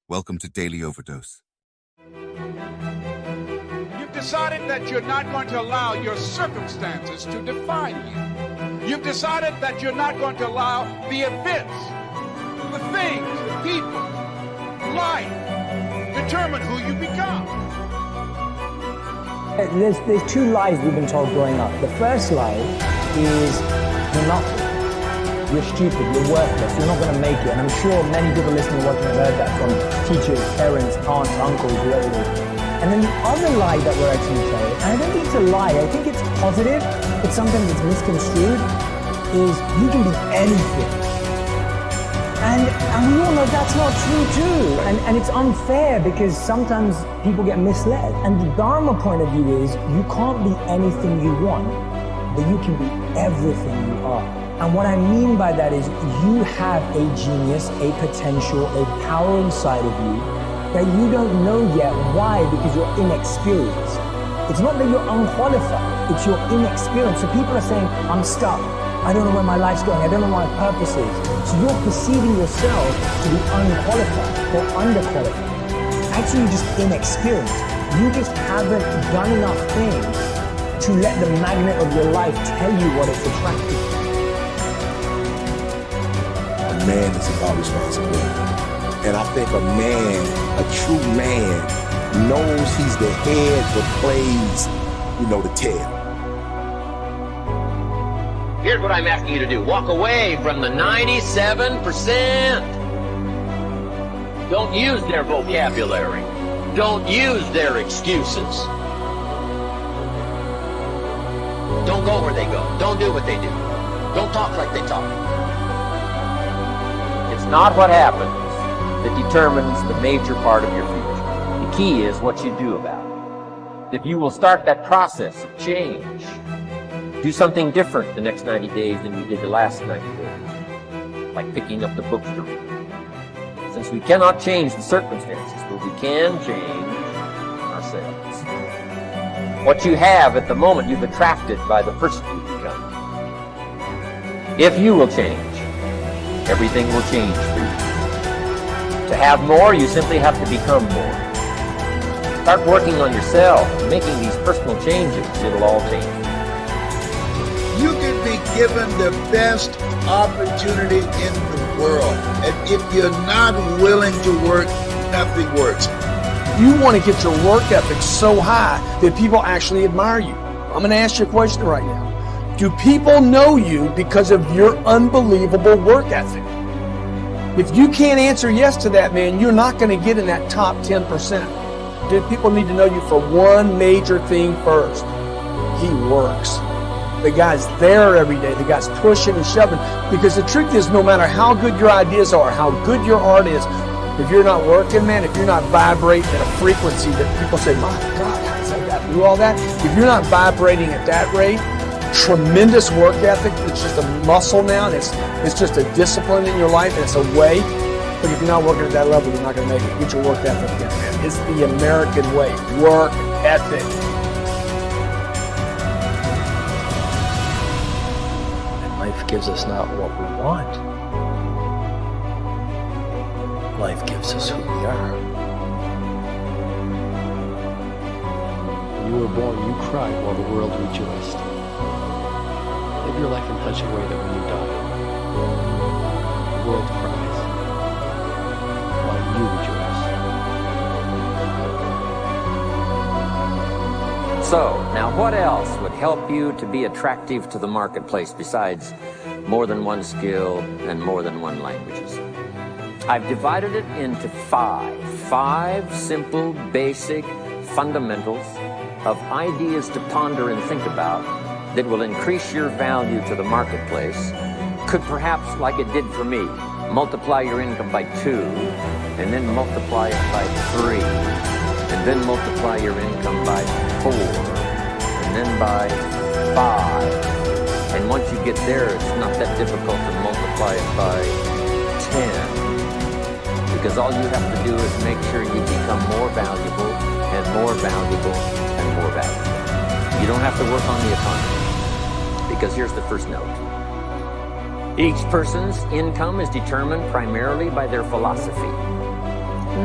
Welcome to Daily Overdose. You've decided that you're not going to allow your circumstances to define you. You've decided that you're not going to allow the events, the things, the people, life, determine who you become. There's two lies we've been told growing up. The first lie is you're nothing. You're stupid, you're worthless, you're not going to make it. And I'm sure many people listening and watching have heard that from teachers, parents, aunts, uncles, whoever it is. And then the other lie that we're actually told, and I don't think it's a lie, I think it's positive, but sometimes it's misconstrued, is you can be anything. And we all know that's not true too. And it's unfair because sometimes people get misled. And the Dharma point of view is you can't be anything you want, but you can be everything you are. And what I mean by that is you have a genius, a potential, a power inside of you that you don't know yet. Why? Because you're inexperienced. It's not that you're unqualified, it's your inexperience. So people are saying, I'm stuck. I don't know where my life's going. I don't know what my purpose is. So you're perceiving yourself to be unqualified or underqualified. Actually, you're just inexperienced. You just haven't done enough things to let the magnet of your life tell you what it's attracted to. A man is about responsibility. And I think a true man, knows he's the head but plays, the tail. Here's what I'm asking you to do. Walk away from the 97%. Don't use their vocabulary. Don't use their excuses. Don't go where they go. Don't do what they do. Don't talk like they talk. It's not what happens that determines the major part of your future. The key is what you do about it. If you will start that process of change, do something different the next 90 days than you did the last 90 days, like picking up the books to read. Since we cannot change the circumstances, but we can change ourselves. What you have at the moment, you've attracted by the person you become. If you will change, everything will change for you. To have more, you simply have to become more. Start working on yourself, making these personal changes. It'll all change. You can be given the best opportunity in the world. And if you're not willing to work, nothing works. You want to get your work ethic so high that people actually admire you. I'm going to ask you a question right now. Do people know you because of your unbelievable work ethic? If you can't answer yes to that, man, you're not going to get in that top 10%. Dude, people need to know you for one major thing first. He works. The guy's there every day. The guy's pushing and shoving. Because the truth is, no matter how good your ideas are, how good your art is, if you're not working, man, if you're not vibrating at a frequency that people say, my God, how does that guy do all that? If you're not vibrating at that rate, tremendous work ethic, it's just a muscle now, and it's just a discipline in your life, and it's a way. But if you're not working at that level, you're not going to make it. Get your work ethic again, man. It's the American way. Work ethic. And life gives us not what we want. Life gives us who we are. When you were born, you cried while the world rejoiced. Live your life in such a way that when you die, the world cries while you rejoice. So, now what else would help you to be attractive to the marketplace besides more than one skill and more than one languages? I've divided it into five simple, basic fundamentals of ideas to ponder and think about that will increase your value to the marketplace. Could perhaps, like it did for me, multiply your income by 2, and then multiply it by 3, and then multiply your income by 4, and then by 5. And once you get there, it's not that difficult to multiply it by 10. Because all you have to do is make sure you become more valuable and more valuable and more valuable. You don't have to work on the economy. Because here's the first note. Each person's income is determined primarily by their philosophy.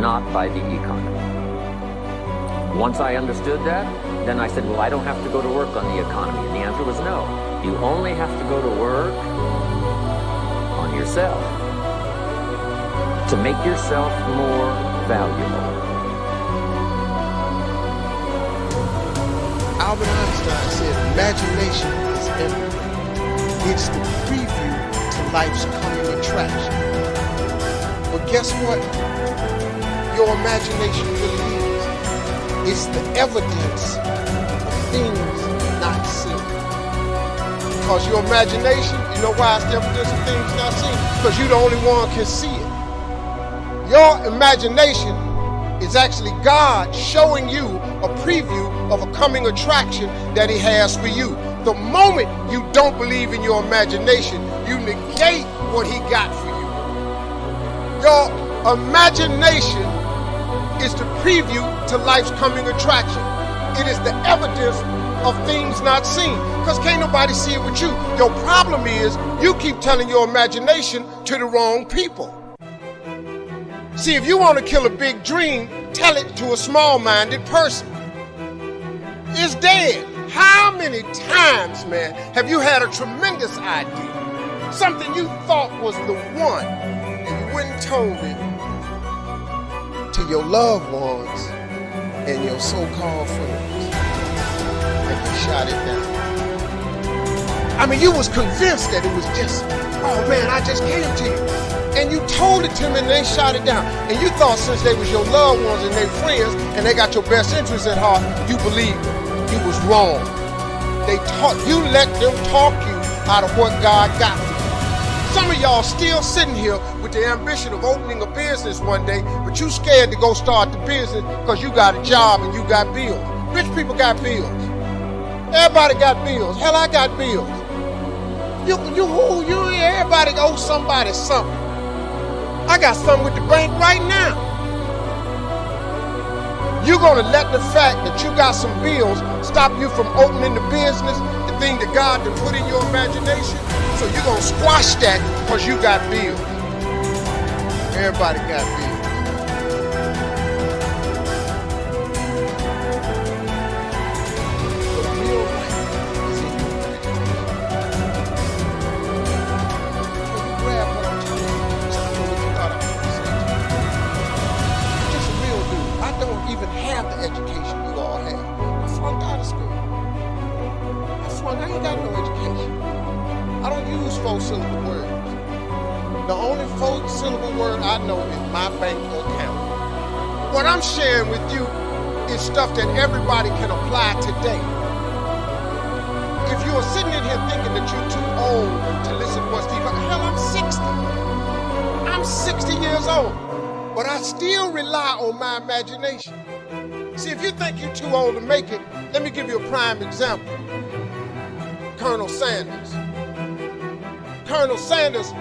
not by the economy. Once I understood that, then I said, well, I don't have to go to work on the economy. And the answer was no. You only have to go to work on yourself to make yourself more valuable. Albert Einstein said, imagination is everything. It's the preview to life's coming attraction. But guess what? Your imagination really is. It's the evidence of things not seen. Because your imagination, you know why it's the evidence of things not seen? Because you're the only one can see it. Your imagination is actually God showing you a preview of a coming attraction that He has for you. The moment you don't believe in your imagination, you negate what He got for you. Your imagination is the preview to life's coming attraction. It is the evidence of things not seen. Because can't nobody see it with you. Your problem is you keep telling your imagination to the wrong people. See, if you want to kill a big dream, tell it to a small-minded person. It's dead. How many times, man, have you had a tremendous idea? Something you thought was the one, and you went and told it to your loved ones and your so-called friends, and they shot it down. I mean, you was convinced that it was just, oh man, I just came to you. And you told it to them and they shot it down. And you thought since they was your loved ones and their friends and they got your best interests at heart, you believed them. You was wrong. You let them talk you out of what God got for you. Some of y'all still sitting here with the ambition of opening a business one day, but you scared to go start the business because you got a job and you got bills. Rich people got bills. Everybody got bills. Hell, I got bills. Everybody owes somebody something. I got something with the bank right now. You're going to let the fact that you got some bills stop you from opening the business, the thing that God done put in your imagination. So you're going to squash that because you got bills. Everybody got bills. The real life is in your imagination. Can you grab what I'm talking about? Even have the education you all have. I flunked out of school. I ain't got no education. I don't use 4-syllable words. The only 4-syllable word I know is my bank account. What I'm sharing with you is stuff that everybody can apply today. If you are sitting in here thinking that you're too old to listen to what's deep, hell, I'm 60. I'm 60 years old. But I still rely on my imagination. See, if you think you're too old to make it, let me give you a prime example. Colonel Sanders. Colonel Sanders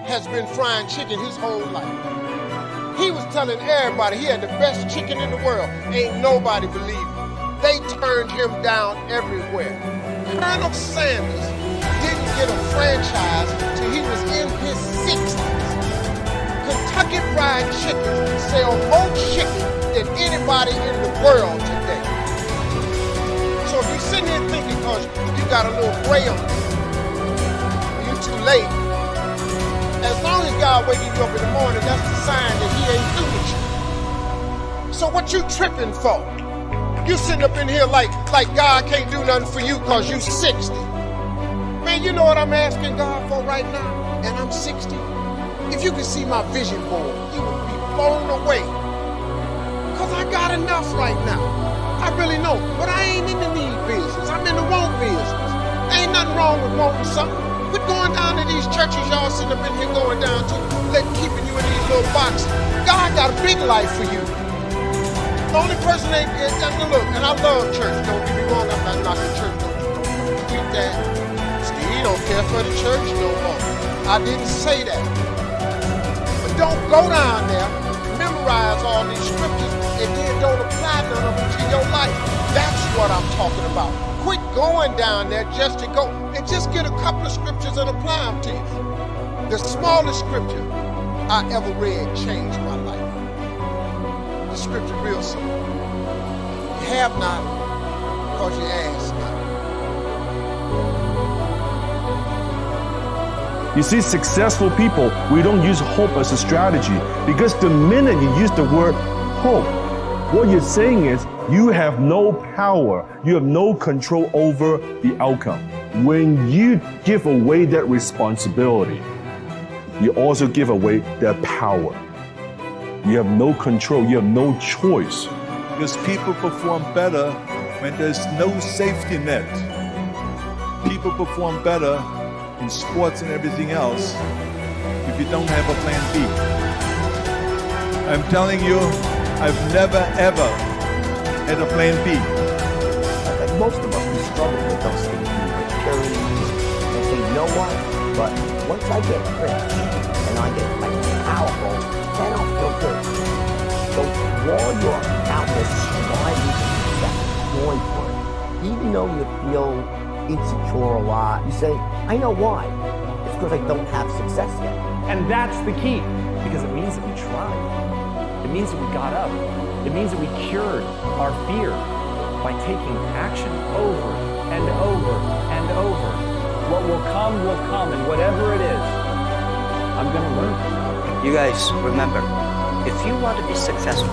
has been frying chicken his whole life. He was telling everybody he had the best chicken in the world. Ain't nobody believed it. They turned him down everywhere. Colonel Sanders didn't get a franchise till he was in his 60s. Kentucky Fried Chicken sell more chicken than anybody in the world today. So if you're sitting here thinking because you got a little gray on you, you're too late, as long as God waking you up in the morning, that's the sign that He ain't through with you. So what you tripping for? You sitting up in here like God can't do nothing for you because you 60. Man, you know what I'm asking God for right now? And I'm 60. If you could see my vision board, you would be blown away. Because I got enough right now. I really know. But I ain't in the need business. I'm in the want business. Ain't nothing wrong with wanting something. Quit going down to these churches y'all sitting up in here going down to, keeping you in these little boxes. God got a big life for you. The only person ain't look, and I love church. Don't get me wrong, I'm not knocking church. Don't read that. Steve don't care for the church no more. I didn't say that. But don't go down there, memorize all these scriptures, and then don't apply none of them to your life. That's what I'm talking about. Quit going down there just to go and just get a couple of scriptures and apply them to you. The smallest scripture I ever read changed my life. The scripture real simple. You have not because you ask not. You see, successful people, we don't use hope as a strategy, because the minute you use the word hope, what you're saying is you have no power, you have no control over the outcome. When you give away that responsibility, you also give away that power. You have no control, you have no choice. Because people perform better when there's no safety net. People perform better in sports and everything else if you don't have a plan B. I'm telling you, I've never ever had a plan B. Like most of us, we struggle with those things, insecurities, and say, you know what? But once I get rich and I get powerful, then I'll feel good. So while you're out there striving to get going for it, even though you feel insecure a lot, you say, I know why. It's because I don't have success yet. And that's the key, because it means that we tried. It means that we got up. It means that we cured our fear by taking action over and over and over. What will come, and whatever it is, I'm going to learn. You guys, remember, if you want to be successful,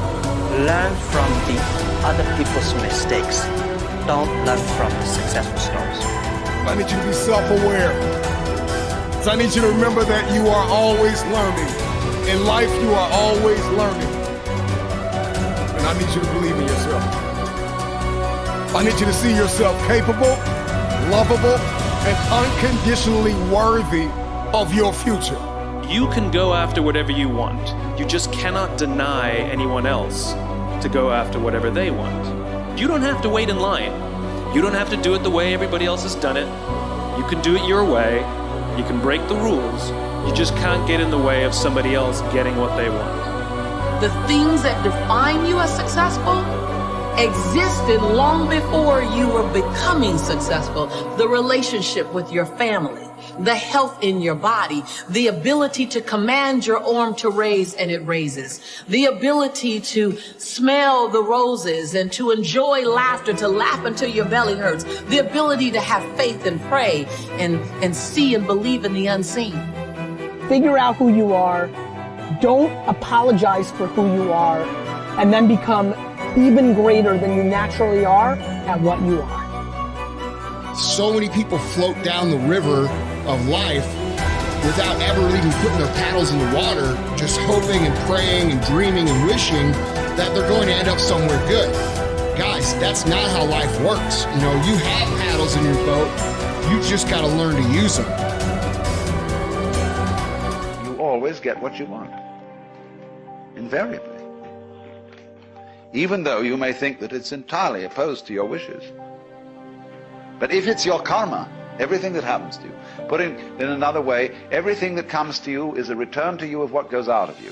learn from the other people's mistakes. Don't learn from the successful stories. I need you to be self-aware. So I need you to remember that you are always learning. In life, you are always learning. And I need you to believe in yourself. I need you to see yourself capable, lovable, and unconditionally worthy of your future. You can go after whatever you want. You just cannot deny anyone else to go after whatever they want. You don't have to wait in line. You don't have to do it the way everybody else has done it. You can do it your way. You can break the rules. You just can't get in the way of somebody else getting what they want. The things that define you as successful existed long before you were becoming successful. The relationship with your family, the health in your body, the ability to command your arm to raise and it raises, the ability to smell the roses and to enjoy laughter, to laugh until your belly hurts, the ability to have faith and pray and see and believe in the unseen. Figure out who you are. Don't apologize for who you are, and then become even greater than you naturally are at what you are. So many people float down the river of life without ever even putting their paddles in the water, just hoping and praying and dreaming and wishing that they're going to end up somewhere good. Guys, that's not how life works. You know, you have paddles in your boat, you just got to learn to use them. You always get what you want. Invariably. Even though you may think that it's entirely opposed to your wishes. But if it's your karma, everything that happens to you, put it in another way, everything that comes to you is a return to you of what goes out of you.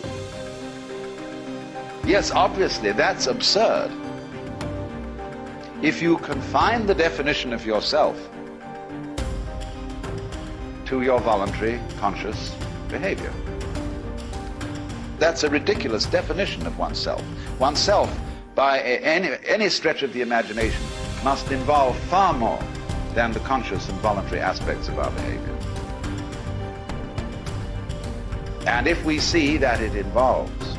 Yes, obviously, that's absurd. If you confine the definition of yourself to your voluntary, conscious behavior. That's a ridiculous definition of oneself. Oneself, by any stretch of the imagination, must involve far more than the conscious and voluntary aspects of our behavior. And if we see that it involves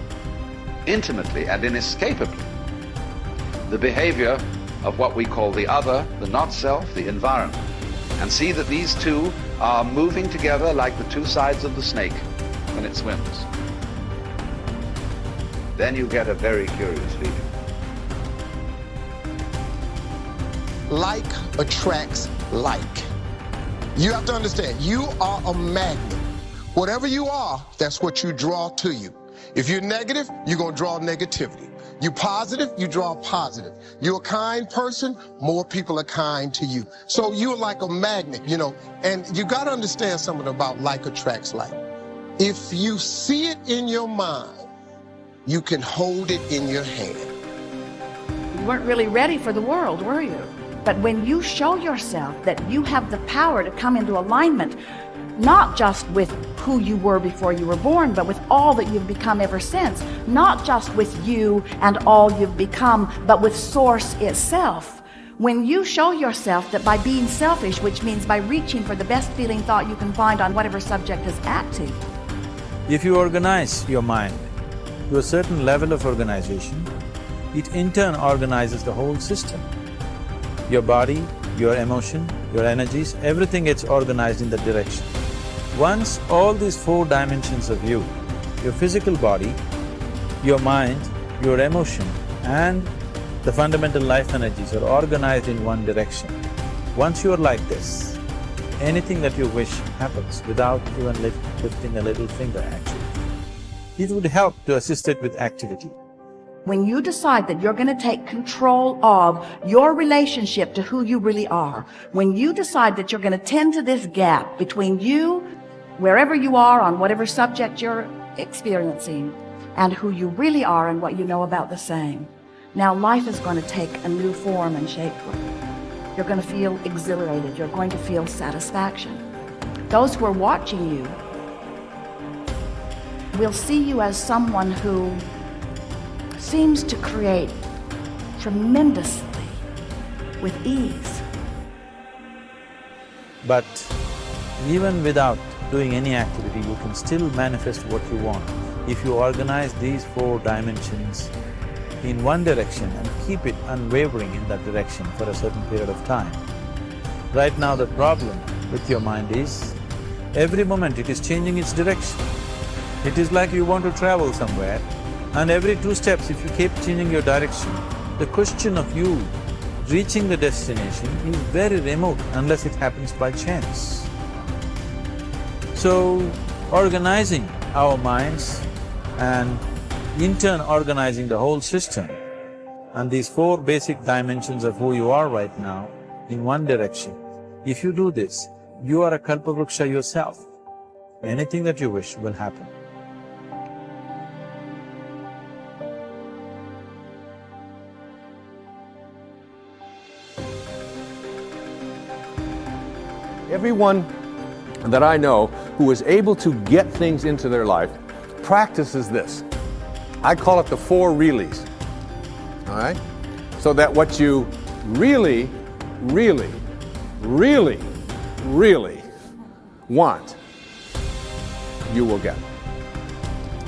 intimately and inescapably the behavior of what we call the other, the not self, the environment, and see that these two are moving together like the two sides of the snake when it swims, then you get a very curious feeling. Like attracts like. You have to understand, you are a magnet. Whatever you are, that's what you draw to you. If you're negative, you're going to draw negativity. You're positive, you draw positive. You're a kind person, more people are kind to you. So you're like a magnet, you know, and you got to understand something about like attracts like. If you see it in your mind, you can hold it in your hand. You weren't really ready for the world, were you? But when you show yourself that you have the power to come into alignment, not just with who you were before you were born, but with all that you've become ever since. Not just with you and all you've become, but with Source itself. When you show yourself that by being selfish, which means by reaching for the best feeling thought you can find on whatever subject is active. If you organize your mind to a certain level of organization, it in turn organizes the whole system. Your body, your emotion, your energies, everything gets organized in that direction. Once all these 4 dimensions of you, your physical body, your mind, your emotion and the fundamental life energies are organized in one direction. Once you're like this, anything that you wish happens without even lifting a little finger actually. It would help to assist it with activity. When you decide that you're going to take control of your relationship to who you really are, when you decide that you're going to tend to this gap between you, wherever you are on whatever subject you're experiencing, and who you really are and what you know about the same, now life is going to take a new form and shape for you. You're going to feel exhilarated. You're going to feel satisfaction. Those who are watching you will see you as someone who seems to create tremendously with ease. But even without doing any activity, you can still manifest what you want if you organize these 4 dimensions in one direction and keep it unwavering in that direction for a certain period of time. Right now the problem with your mind is, every moment it is changing its direction. It is like you want to travel somewhere and every 2 steps if you keep changing your direction, the question of you reaching the destination is very remote unless it happens by chance. So, organizing our minds and in turn organizing the whole system and these 4 basic dimensions of who you are right now in one direction, if you do this, you are a kalpavruksha yourself. Anything that you wish will happen. Everyone that I know who is able to get things into their life practices this. I call it the 4 reallys, all right? So that what you really, really, really, really want, you will get.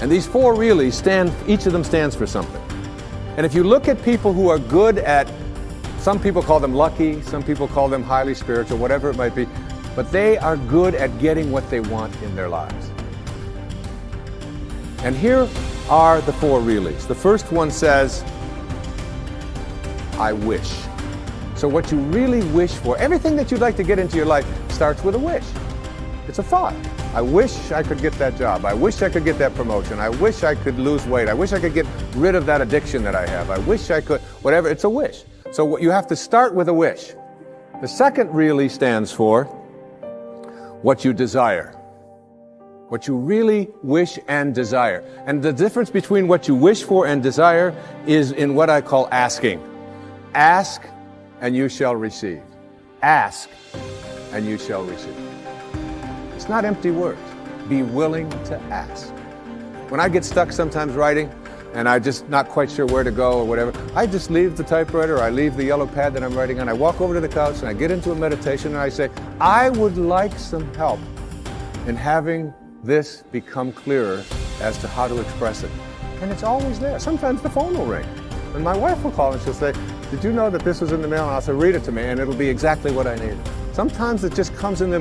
And these 4 reallys each of them stands for something. And if you look at people who are good at, some people call them lucky, some people call them highly spiritual, whatever it might be, but they are good at getting what they want in their lives. And here are the 4 reallys. The first one says, I wish. So what you really wish for, everything that you'd like to get into your life starts with a wish. It's a thought. I wish I could get that job. I wish I could get that promotion. I wish I could lose weight. I wish I could get rid of that addiction that I have. I wish I could, whatever, it's a wish. So what you have to start with a wish. The second really stands for what you desire. What you really wish and desire. And the difference between what you wish for and desire is in what I call asking. Ask and you shall receive. Ask and you shall receive. It's not empty words. Be willing to ask. When I get stuck sometimes writing and I'm just not quite sure where to go or whatever, I just leave the typewriter, I leave the yellow pad that I'm writing on, I walk over to the couch and I get into a meditation and I say, I would like some help in having this become clearer as to how to express it. And it's always there. Sometimes the phone will ring and my wife will call and she'll say, did you know that this was in the mail? And I'll say, read it to me, and it'll be exactly what I need. Sometimes it just comes in the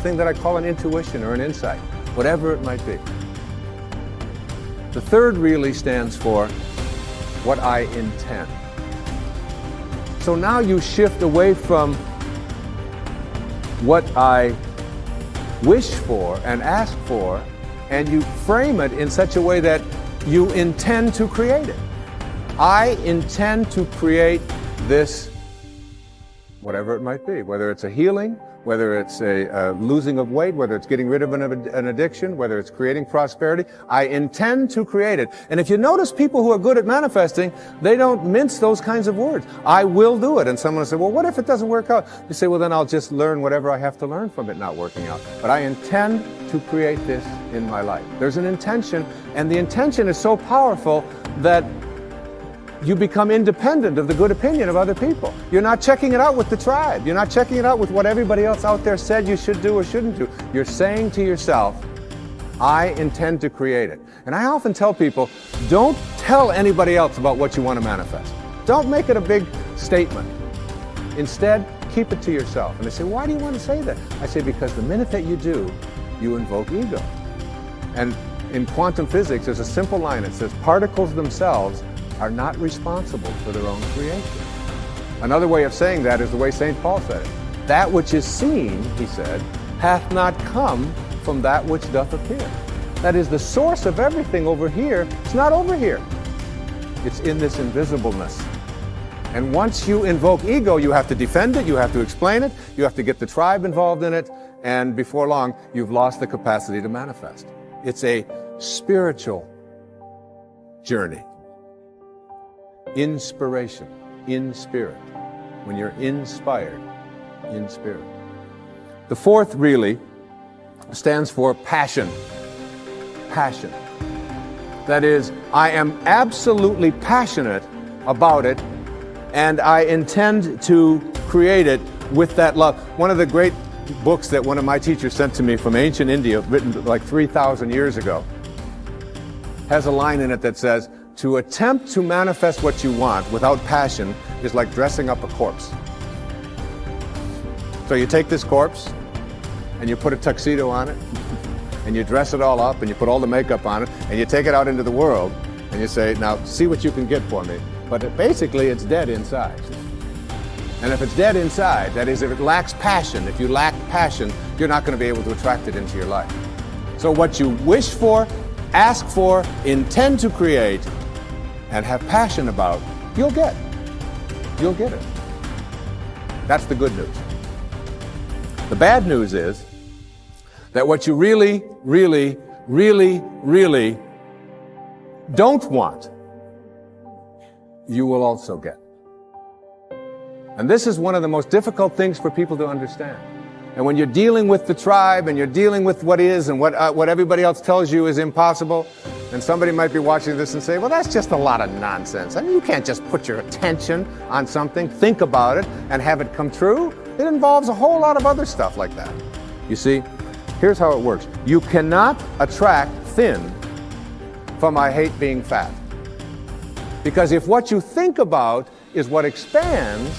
thing that I call an intuition or an insight, whatever it might be. The third really stands for what I intend. So now you shift away from what I wish for and ask for, and you frame it in such a way that you intend to create it. I intend to create this whatever it might be, whether it's a healing, whether it's a losing of weight, whether it's getting rid of an addiction, whether it's creating prosperity. I intend to create it. And if you notice people who are good at manifesting, they don't mince those kinds of words. I will do it. And someone will say, well, what if it doesn't work out? You say, well, then I'll just learn whatever I have to learn from it not working out. But I intend to create this in my life. There's an intention, and the intention is so powerful that you become independent of the good opinion of other people. You're not checking it out with the tribe. You're not checking it out with what everybody else out there said you should do or shouldn't do. You're saying to yourself, I intend to create it. And I often tell people, don't tell anybody else about what you want to manifest. Don't make it a big statement. Instead, keep it to yourself. And they say, why do you want to say that? I say, because the minute that you do, you invoke ego. And in quantum physics, there's a simple line that says, particles themselves are not responsible for their own creation. Another way of saying that is the way St. Paul said it. That which is seen, he said, hath not come from that which doth appear. That is, the source of everything over here, it's not over here. It's in this invisibleness. And once you invoke ego, you have to defend it, you have to explain it, you have to get the tribe involved in it, and before long, you've lost the capacity to manifest. It's a spiritual journey. Inspiration, in spirit. When you're inspired, in spirit. The fourth really stands for passion. Passion. That is, I am absolutely passionate about it, and I intend to create it with that love. One of the great books that one of my teachers sent to me from ancient India, written like 3,000 years ago, has a line in it that says, to attempt to manifest what you want without passion is like dressing up a corpse. So you take this corpse and you put a tuxedo on it and you dress it all up and you put all the makeup on it and you take it out into the world and you say, now see what you can get for me. But basically it's dead inside. And if it's dead inside, that is, if it lacks passion, if you lack passion, you're not going to be able to attract it into your life. So what you wish for, ask for, intend to create, and have passion about, you'll get. You'll get it. That's the good news. The bad news is that what you really, really, really, really don't want, you will also get. And this is one of the most difficult things for people to understand. And when you're dealing with the tribe and you're dealing with what is and what everybody else tells you is impossible, and somebody might be watching this and say, well, that's just a lot of nonsense. I mean, you can't just put your attention on something, think about it, and have it come true. It involves a whole lot of other stuff like that. You see, here's how it works. You cannot attract thin from I hate being fat. Because if what you think about is what expands,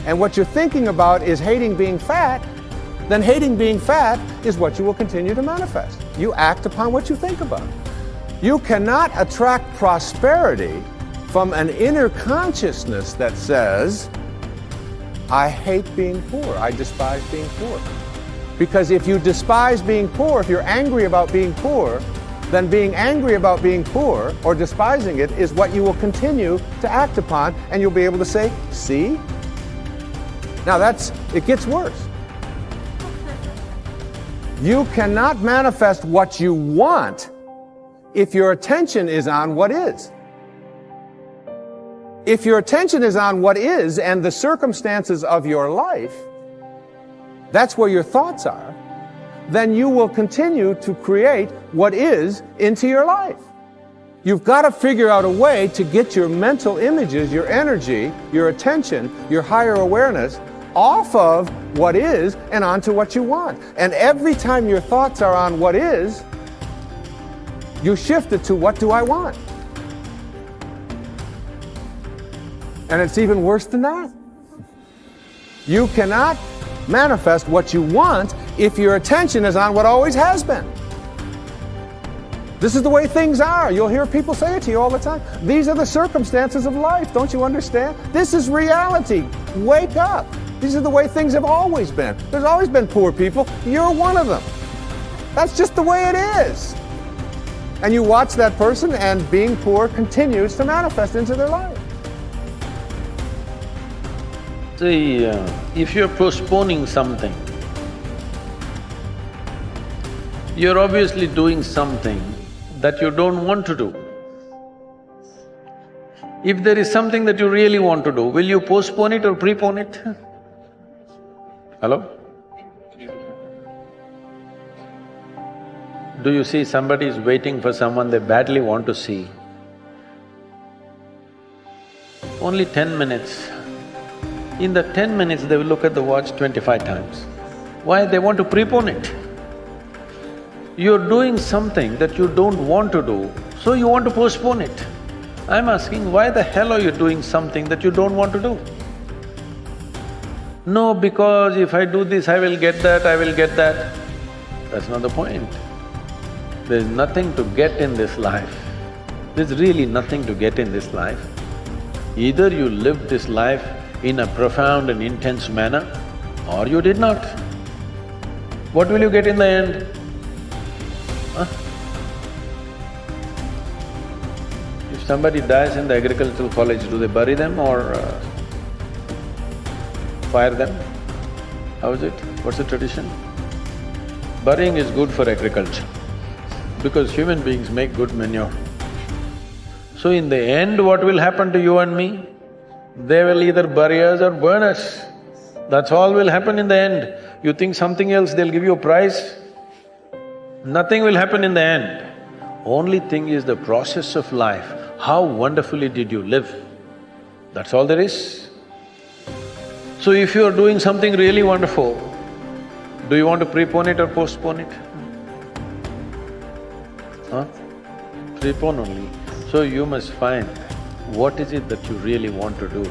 and what you're thinking about is hating being fat, then hating being fat is what you will continue to manifest. You act upon what you think about. You cannot attract prosperity from an inner consciousness that says, I hate being poor, I despise being poor. Because if you despise being poor, if you're angry about being poor, then being angry about being poor or despising it is what you will continue to act upon, and you'll be able to say, see? Now it gets worse. You cannot manifest what you want if your attention is on what is. If your attention is on what is and the circumstances of your life, that's where your thoughts are, then you will continue to create what is into your life. You've got to figure out a way to get your mental images, your energy, your attention, your higher awareness off of what is and onto what you want. And every time your thoughts are on what is, you shift it to what do I want? And it's even worse than that. You cannot manifest what you want if your attention is on what always has been. This is the way things are. You'll hear people say it to you all the time. These are the circumstances of life. Don't you understand? This is reality. Wake up. These are the way things have always been. There's always been poor people. You're one of them. That's just the way it is. And you watch that person, and being poor continues to manifest into their life. See, if you're postponing something, you're obviously doing something that you don't want to do. If there is something that you really want to do, will you postpone it or prepone it? Hello? Do you see somebody is waiting for someone they badly want to see? Only 10 minutes. In the 10 minutes, they will look at the watch 25 times. Why? They want to prepone it. You're doing something that you don't want to do, so you want to postpone it. I'm asking, why the hell are you doing something that you don't want to do? No, because if I do this, I will get that, I will get that. That's not the point. There's nothing to get in this life. There's really nothing to get in this life. Either you lived this life in a profound and intense manner, or you did not. What will you get in the end? Huh? If somebody dies in the agricultural college, do they bury them or fire them? How is it? What's the tradition? Burying is good for agriculture because human beings make good manure. So in the end, what will happen to you and me? They will either bury us or burn us. That's all will happen in the end. You think something else, they'll give you a prize? Nothing will happen in the end. Only thing is the process of life. How wonderfully did you live? That's all there is. So if you are doing something really wonderful, do you want to prepone it or postpone it? Huh? Prepone only. So you must find what is it that you really want to do.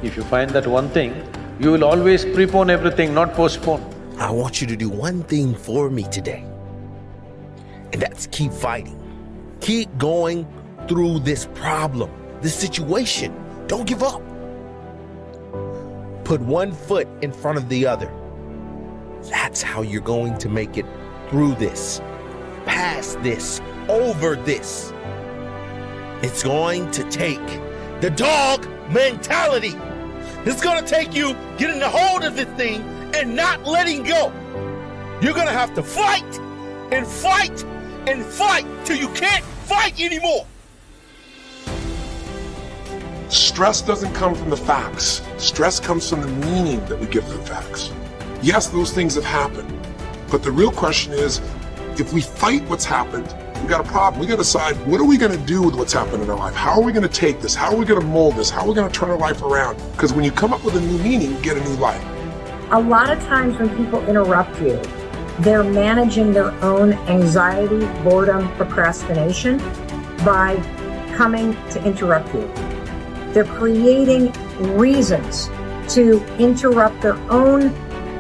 If you find that one thing, you will always prepone everything, not postpone. I want you to do one thing for me today, and that's keep fighting. Keep going through this problem, this situation. Don't give up. Put one foot in front of the other. That's how you're going to make it through this, past this, over this. It's going to take the dog mentality. It's gonna take you getting a hold of this thing and not letting go. You're gonna have to fight and fight and fight till you can't fight anymore. Stress doesn't come from the facts. Stress comes from the meaning that we give to the facts. Yes, those things have happened, but the real question is, if we fight what's happened, we got a problem. We got to decide, what are we going to do with what's happened in our life? How are we going to take this? How are we going to mold this? How are we going to turn our life around? Because when you come up with a new meaning, you get a new life. A lot of times when people interrupt you, they're managing their own anxiety, boredom, procrastination by coming to interrupt you. They're creating reasons to interrupt their own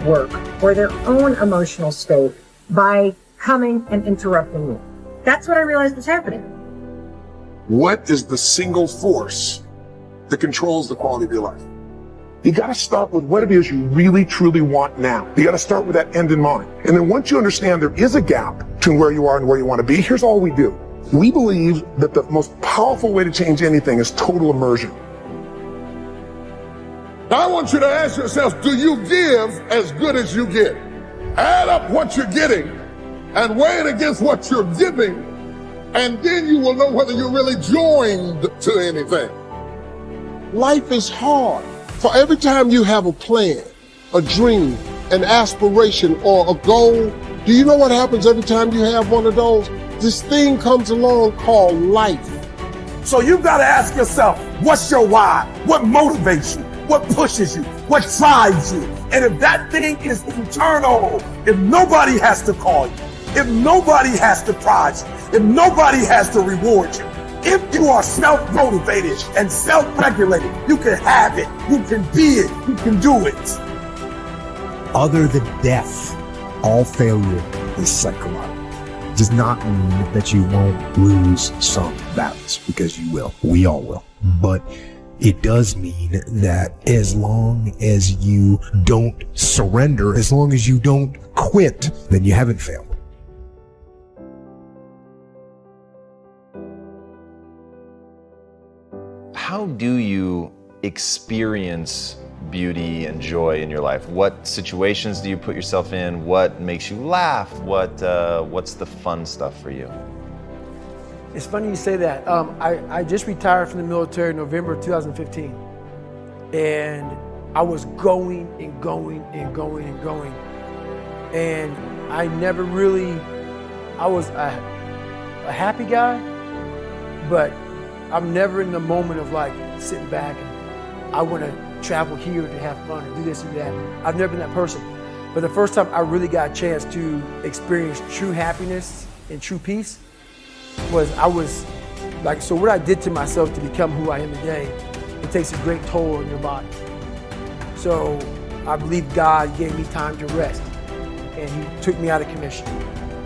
work or their own emotional state by coming and interrupting you. That's what I realized was happening. What is the single force that controls the quality of your life? You got to start with what it is you really, truly want now. You got to start with that end in mind. And then once you understand there is a gap between where you are and where you want to be, here's all we do. We believe that the most powerful way to change anything is total immersion. Now I want you to ask yourself, do you give as good as you get? Add up what you're getting and weigh it against what you're giving, and then you will know whether you're really joined to anything. Life is hard. For every time you have a plan, a dream, an aspiration, or a goal, do you know what happens every time you have one of those? This thing comes along called life. So you've got to ask yourself, what's your why? What motivates you? What pushes you? What drives you? And if that thing is internal, if nobody has to call you, if nobody has to prize you, if nobody has to reward you, if you are self-motivated and self-regulated, you can have it, you can be it, you can do it. Other than death, all failure is psychological. It does not mean that you won't lose some battles, because you will. We all will. But it does mean that as long as you don't surrender, as long as you don't quit, then you haven't failed. How do you experience beauty and joy in your life? What situations do you put yourself in? What makes you laugh? What's the fun stuff for you? It's funny you say that. I just retired from the military in November of 2015. And I was going and going and going and going. And I never really, I was a happy guy, but I'm never in the moment of like sitting back and I want to travel here to have fun and do this and that. I've never been that person. But the first time I really got a chance to experience true happiness and true peace was so what I did to myself to become who I am today, it takes a great toll on your body. So I believe God gave me time to rest and he took me out of commission.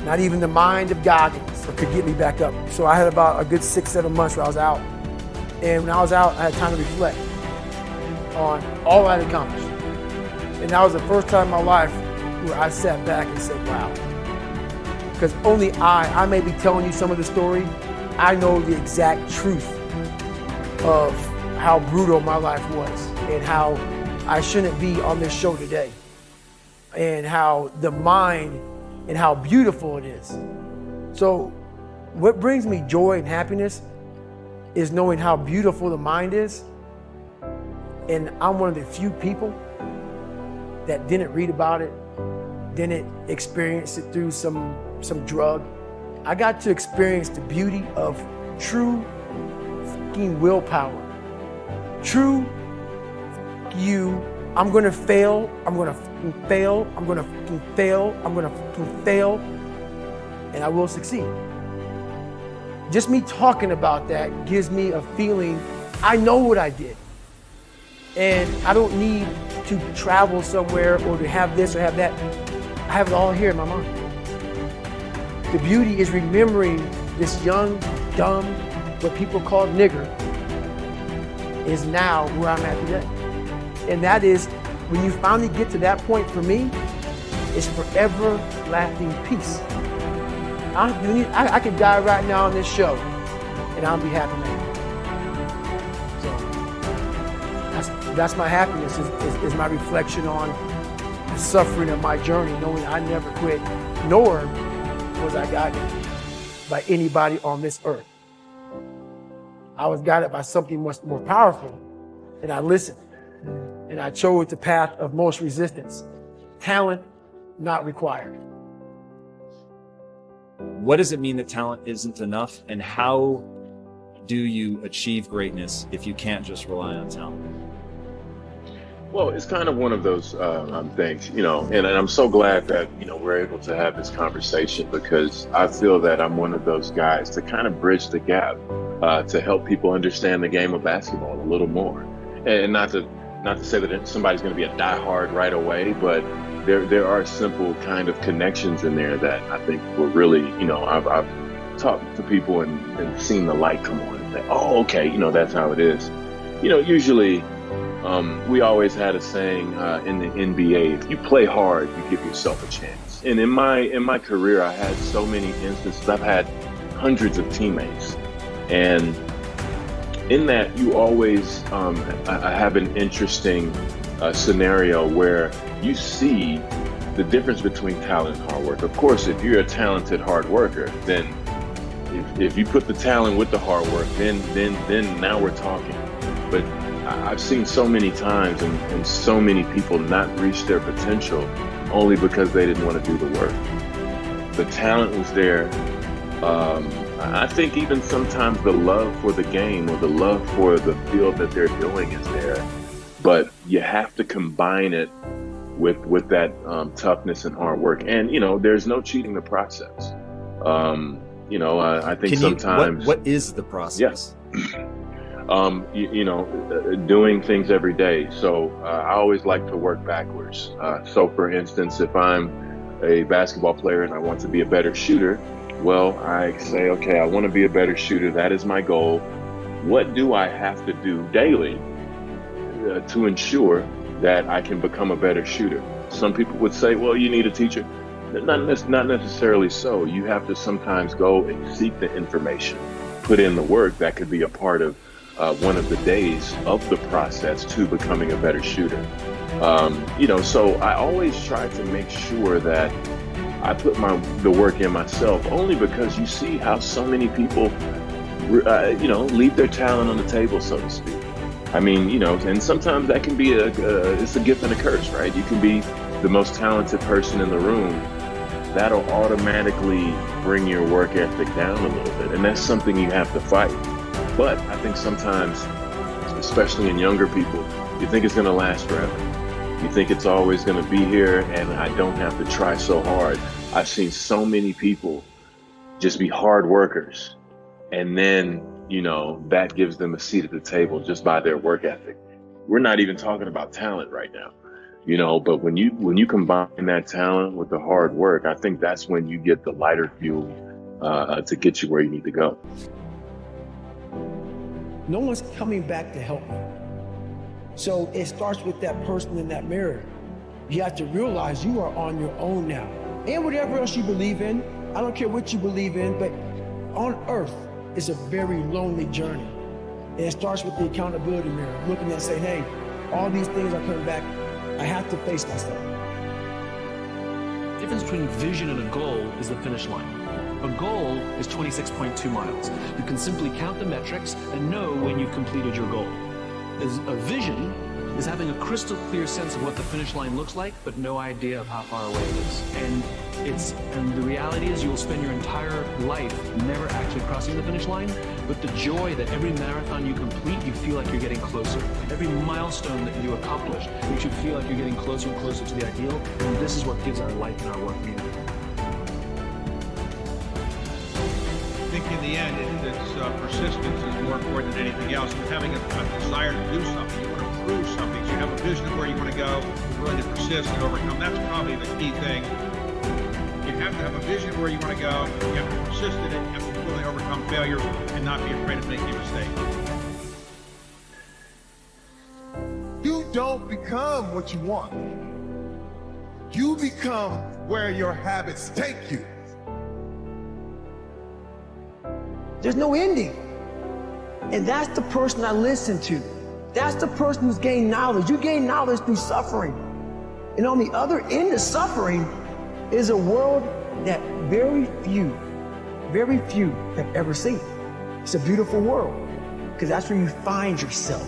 Not even the mind of Goggins could get me back up. So I had about a good 6-7 months where I was out. And when I was out, I had time to reflect on all I had accomplished. And that was the first time in my life where I sat back and said, wow. Because only I may be telling you some of the story, I know the exact truth of how brutal my life was and how I shouldn't be on this show today and how the mind and how beautiful it is. So what brings me joy and happiness is knowing how beautiful the mind is. And I'm one of the few people that didn't read about it, didn't experience it through some drug. I got to experience the beauty of true fucking willpower. True you, I'm gonna fail, I'm gonna fucking fail, I'm gonna fucking fail, I'm gonna fucking fail, and I will succeed. Just me talking about that gives me a feeling, I know what I did. And I don't need to travel somewhere or to have this or have that. I have it all here in my mind. The beauty is remembering this young, dumb, what people call nigger, is now where I'm at today. And that is, when you finally get to that point for me, it's forever lasting peace. I could die right now on this show and I'll be happy man. So that's my happiness, is my reflection on the suffering of my journey, knowing I never quit, nor was I guided by anybody on this earth. I was guided by something much more powerful, and I listened. And I chose the path of most resistance. Talent not required. What does it mean that talent isn't enough, and how do you achieve greatness if you can't just rely on talent? Well, it's kind of one of those things, and I'm so glad that, we're able to have this conversation, because I feel that I'm one of those guys to kind of bridge the gap to help people understand the game of basketball a little more. And not to say that somebody's going to be a diehard right away, but there are simple kind of connections in there that I think will really, I've talked to people and seen the light come on and say, oh, okay, that's how it is. Usually we always had a saying in the NBA, if you play hard, you give yourself a chance. And in my career, I had so many instances. I've had hundreds of teammates, and in that, you always have an interesting scenario where you see the difference between talent and hard work. Of course, if you're a talented hard worker, then if you put the talent with the hard work, then now we're talking. But I've seen so many times and so many people not reach their potential only because they didn't want to do the work. The talent was there. I think even sometimes the love for the game or the love for the field that they're doing is there, but you have to combine it with that toughness and hard work. And, there's no cheating the process. I think sometimes... What is the process? Yeah. Doing things every day. So I always like to work backwards. So for instance, if I'm a basketball player and I want to be a better shooter, well, I say, okay, I want to be a better shooter. That is my goal. What do I have to do daily to ensure that I can become a better shooter? Some people would say, well, you need a teacher. Not necessarily so. You have to sometimes go and seek the information, put in the work that could be a part of one of the days of the process to becoming a better shooter. So I always try to make sure that I put the work in myself, only because you see how so many people, leave their talent on the table, so to speak. I mean, and sometimes that can be it's a gift and a curse, right? You can be the most talented person in the room. That'll automatically bring your work ethic down a little bit. And that's something you have to fight. But I think sometimes, especially in younger people, you think it's going to last forever. You think it's always going to be here and I don't have to try so hard. I've seen so many people just be hard workers, and then, that gives them a seat at the table just by their work ethic. We're not even talking about talent right now, but when you combine that talent with the hard work, I think that's when you get the lighter fuel to get you where you need to go. No one's coming back to help me. So it starts with that person in that mirror. You have to realize you are on your own now. And whatever else you believe in, I don't care what you believe in, but on earth is a very lonely journey. And it starts with the accountability mirror, looking and saying, hey, all these things are coming back. I have to face myself. The difference between vision and a goal is the finish line. A goal is 26.2 miles. You can simply count the metrics and know when you've completed your goal. A vision is having a crystal clear sense of what the finish line looks like, but no idea of how far away it is. And the reality is you will spend your entire life never actually crossing the finish line, but the joy that every marathon you complete, you feel like you're getting closer. Every milestone that you accomplish makes you feel like you're getting closer and closer to the ideal, and this is what gives our life and our work meaning. I think in the end, it's persistence is more important than anything else. And having a desire to do something, you want to prove something. So you have a vision of where you want to go, you're willing to persist and overcome. That's probably the key thing. You have to have a vision of where you want to go. You have to persist in it. You have to be willing to overcome failures and not be afraid of making a mistake. You don't become what you want. You become where your habits take you. There's no ending. And that's the person I listen to. That's the person who's gained knowledge. You gain knowledge through suffering. And on the other end of suffering is a world that very few have ever seen. It's a beautiful world, because that's where you find yourself.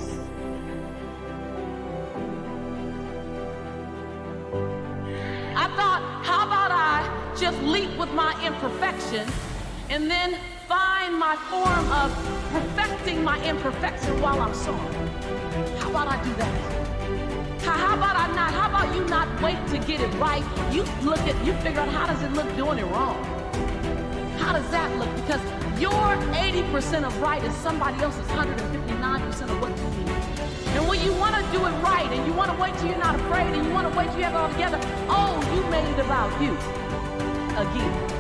I thought, how about I just leap with my imperfection and then find my form of perfecting my imperfection while I'm sorry? How about I do that? How about you not wait to get it right? You figure out how does it look doing it wrong? How does that look? Because your 80% of right is somebody else's 159% of what you need. And when you want to do it right, and you want to wait till you're not afraid, and you want to wait till you have it all together, you made it about you again.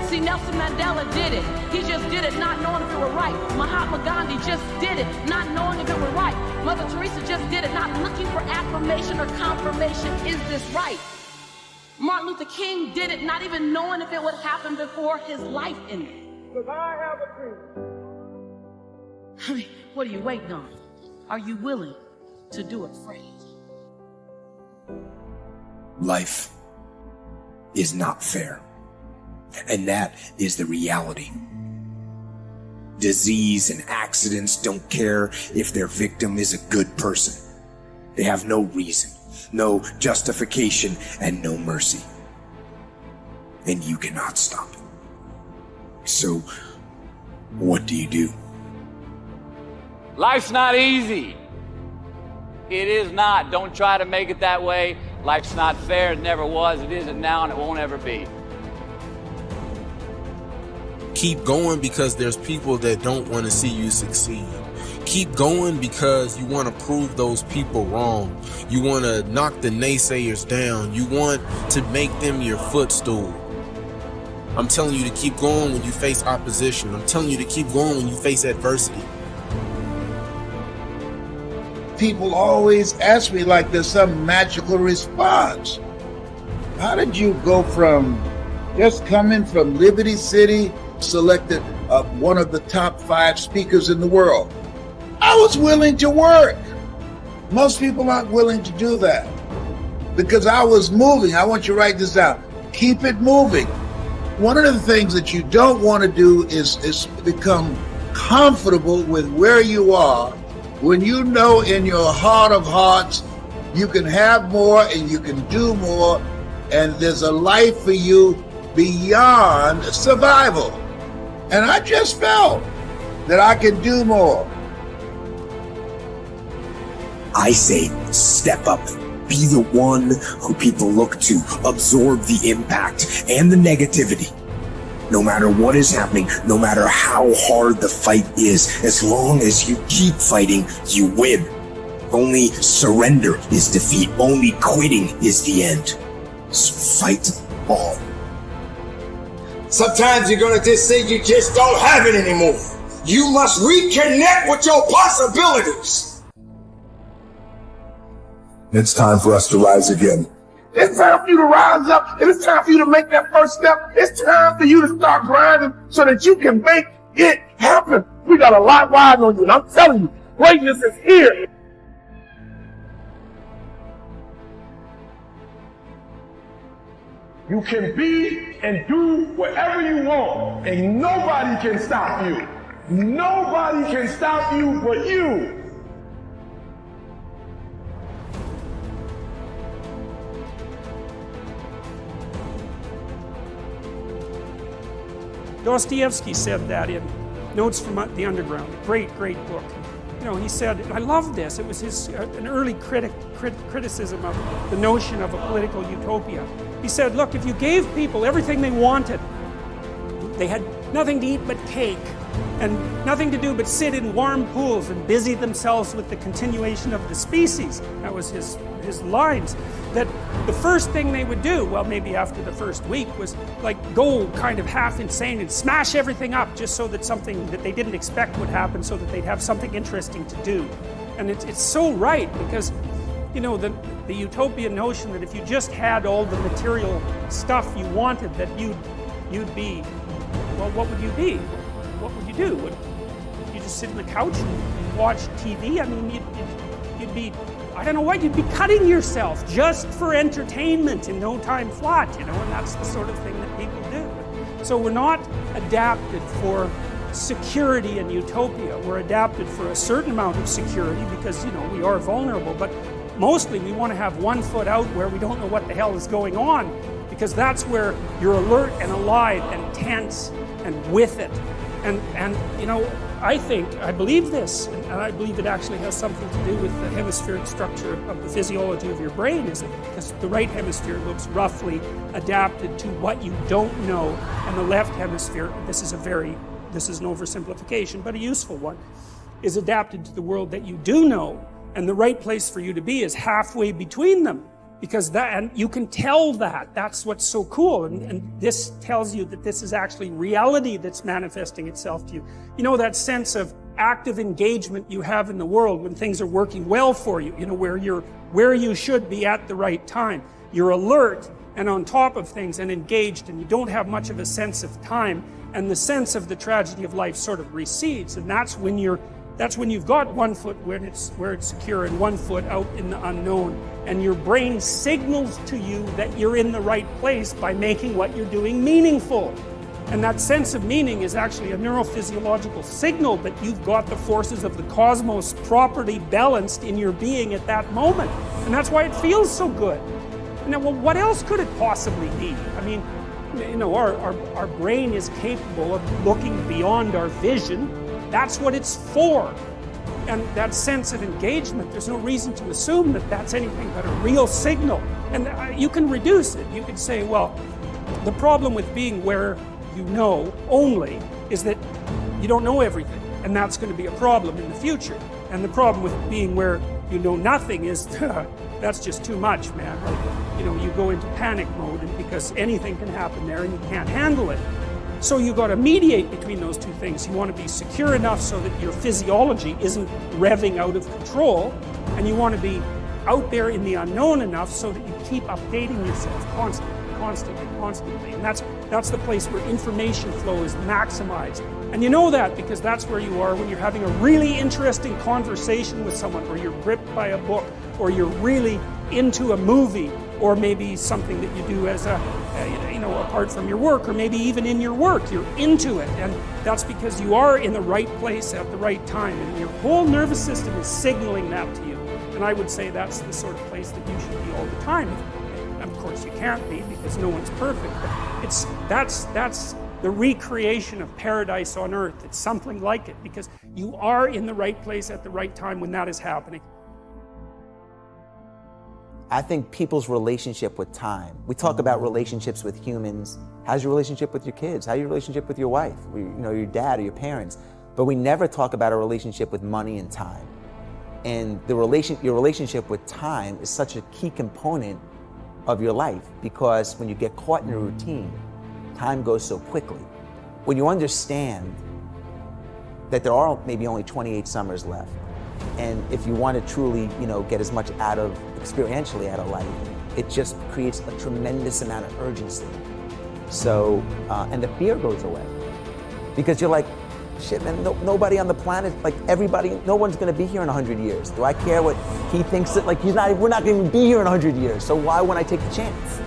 See, Nelson Mandela did it. He just did it not knowing if it were right. Mahatma Gandhi just did it not knowing if it were right. Mother Teresa just did it not looking for affirmation or confirmation. Is this right? Martin Luther King did it not even knowing if it would happen before his life ended. Because I have a dream. I mean, what are you waiting on? Are you willing to do it afraid? Life is not fair. And that is the reality. Disease and accidents don't care if their victim is a good person. They have no reason, no justification, and no mercy. And you cannot stop it. So, what do you do? Life's not easy. It is not. Don't try to make it that way. Life's not fair. It never was. It isn't now, and it won't ever be. Keep going because there's people that don't want to see you succeed. Keep going because you want to prove those people wrong. You want to knock the naysayers down. You want to make them your footstool. I'm telling you to keep going when you face opposition. I'm telling you to keep going when you face adversity. People always ask me like there's some magical response. How did you go from just coming from Liberty City, selected one of the top 5 speakers in the world, I was willing to work. Most people aren't willing to do that because I was moving. I want you to write this down. Keep it moving. One of the things that you don't want to do is become comfortable with where you are when you know in your heart of hearts you can have more and you can do more, and there's a life for you beyond survival. And I just felt that I could do more. I say, step up. Be the one who people look to. Absorb the impact and the negativity. No matter what is happening, no matter how hard the fight is, as long as you keep fighting, you win. Only surrender is defeat. Only quitting is the end. So fight on. Sometimes you're gonna just say you just don't have it anymore. You must reconnect with your possibilities. It's time for us to rise again. It's time for you to rise up, and it's time for you to make that first step. It's time for you to start grinding so that you can make it happen. We got a lot riding on you, and I'm telling you, greatness is here. You can be and do whatever you want, and nobody can stop you. Nobody can stop you but you. Dostoevsky said that in Notes from the Underground, a great book. You know, he said, and I love this, it was his an early criticism of the notion of a political utopia. He said, look, if you gave people everything they wanted, they had nothing to eat but cake, and nothing to do but sit in warm pools and busy themselves with the continuation of the species. That was his lines. That the first thing they would do, well, maybe after the first week, was like go kind of half insane and smash everything up just so that something that they didn't expect would happen, so that they'd have something interesting to do. And it's so right, because you know, the utopian notion that if you just had all the material stuff you wanted, that you'd be, well, what would you be? What would you do? Would you just sit on the couch and watch TV? I mean, you'd be, I don't know what, you'd be cutting yourself just for entertainment in no time flat, you know, and that's the sort of thing that people do. So we're not adapted for security and utopia. We're adapted for a certain amount of security because, you know, we are vulnerable, but mostly we want to have one foot out where we don't know what the hell is going on, because that's where you're alert and alive and tense and with it. And you know, I believe this, and I believe it actually has something to do with the hemispheric structure of the physiology of your brain, is it? Because the right hemisphere looks roughly adapted to what you don't know, and the left hemisphere, this is an oversimplification, but a useful one, is adapted to the world that you do know. And the right place for you to be is halfway between them, because that, and you can tell that. That's what's so cool. And this tells you that this is actually reality that's manifesting itself to you. You know, that sense of active engagement you have in the world when things are working well for you, you know, where you should be at the right time. You're alert and on top of things and engaged, and you don't have much of a sense of time, and the sense of the tragedy of life sort of recedes. And that's when you've got one foot where it's secure and one foot out in the unknown, and your brain signals to you that you're in the right place by making what you're doing meaningful. And that sense of meaning is actually a neurophysiological signal that you've got the forces of the cosmos properly balanced in your being at that moment. And that's why it feels so good. Now, well, what else could it possibly be? I mean, you know, our brain is capable of looking beyond our vision. That's what it's for. And that sense of engagement, there's no reason to assume that that's anything but a real signal. And you can reduce it. You could say, well, the problem with being where you know only is that you don't know everything. And that's going to be a problem in the future. And the problem with being where you know nothing is, that's just too much, man. Like, you know, you go into panic mode, and because anything can happen there and you can't handle it. So you got to mediate between those two things. You want to be secure enough so that your physiology isn't revving out of control, and you want to be out there in the unknown enough so that you keep updating yourself constantly. And that's the place where information flow is maximized, And you know that because that's where you are when you're having a really interesting conversation with someone, or you're gripped by a book, or you're really into a movie, or maybe something that you do as apart from your work, or maybe even in your work, you're into it. And that's because you are in the right place at the right time, and your whole nervous system is signaling that to you. And I would say that's the sort of place that you should be all the time. And of course you can't be, because no one's perfect, but that's the recreation of paradise on earth. It's something like it, because you are in the right place at the right time when that is happening. I think people's relationship with time. We talk about relationships with humans. How's your relationship with your kids? How's your relationship with your wife, or, your dad or your parents? But we never talk about a relationship with money and time. And your relationship with time is such a key component of your life, because when you get caught in a routine, time goes so quickly. When you understand that there are maybe only 28 summers left, and if you want to truly, get as much experientially out of life, it just creates a tremendous amount of urgency. So, and the fear goes away, because you're like, shit, man, nobody on the planet, no one's going to be here in 100 years. Do I care what he thinks? That we're not going to be here in 100 years. So why wouldn't I take the chance?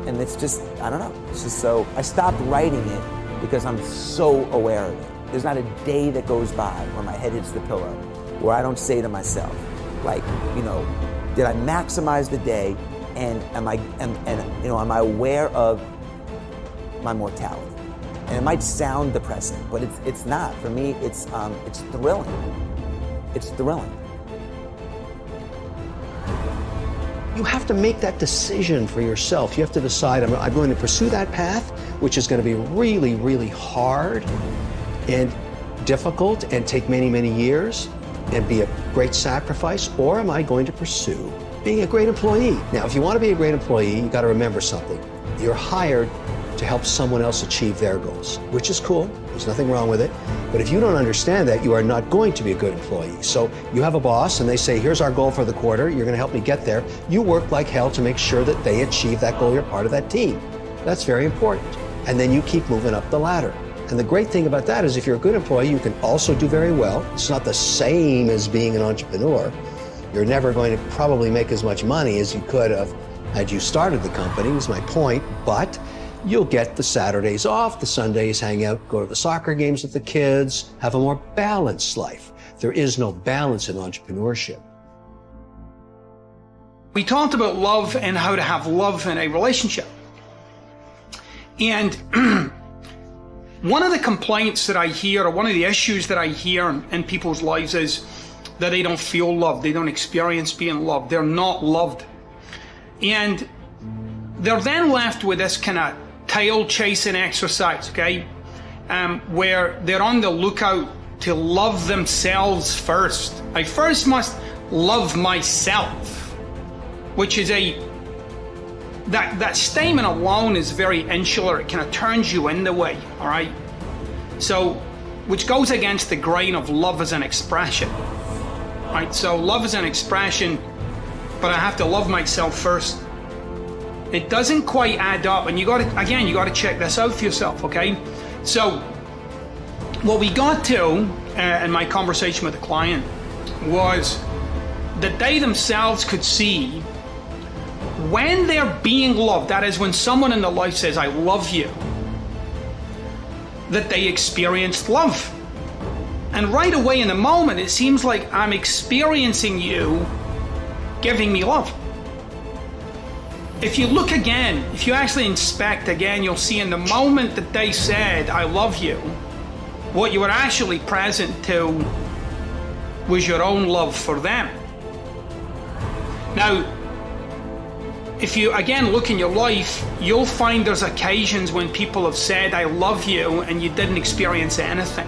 And it's just, I don't know. It's just so, I stopped writing it because I'm so aware of it. There's not a day that goes by where my head hits the pillow where I don't say to myself, did I maximize the day, and am I aware of my mortality? And it might sound depressing, but it's not. For me, it's thrilling. It's thrilling. You have to make that decision for yourself. You have to decide, I'm going to pursue that path, which is going to be really, really hard and difficult and take many, many years and be a great sacrifice, or am I going to pursue being a great employee? Now, if you want to be a great employee, you got to remember something. You're hired to help someone else achieve their goals, which is cool. There's nothing wrong with it. But if you don't understand that, you are not going to be a good employee. So you have a boss and they say, here's our goal for the quarter. You're going to help me get there. You work like hell to make sure that they achieve that goal. You're part of that team. That's very important. And then you keep moving up the ladder. And the great thing about that is if you're a good employee, you can also do very well. It's not the same as being an entrepreneur. You're never going to probably make as much money as you could have had you started the company, is my point. But you'll get the Saturdays off, the Sundays hang out, go to the soccer games with the kids, have a more balanced life. There is no balance in entrepreneurship. We talked about love and how to have love in a relationship. And one of the complaints that I hear, or one of the issues that I hear in people's lives, is that they don't feel loved, they don't experience being loved, they're not loved. And they're then left with this kind of tail chasing exercise, okay? Where they're on the lookout to love themselves first. I first must love myself, which is that statement alone is very insular. It kind of turns you in the way, all right? So, which goes against the grain of love as an expression, right? So love is an expression, but I have to love myself first. It doesn't quite add up, and you got to check this out for yourself, okay? So, what we got to in my conversation with the client was that they themselves could see when they're being loved, that is when someone in their life says, I love you, that they experienced love. And right away in the moment, it seems like I'm experiencing you giving me love. If you look again, if you actually inspect again, you'll see in the moment that they said, I love you, what you were actually present to was your own love for them. Now, if you again look in your life, you'll find there's occasions when people have said, I love you, and you didn't experience anything.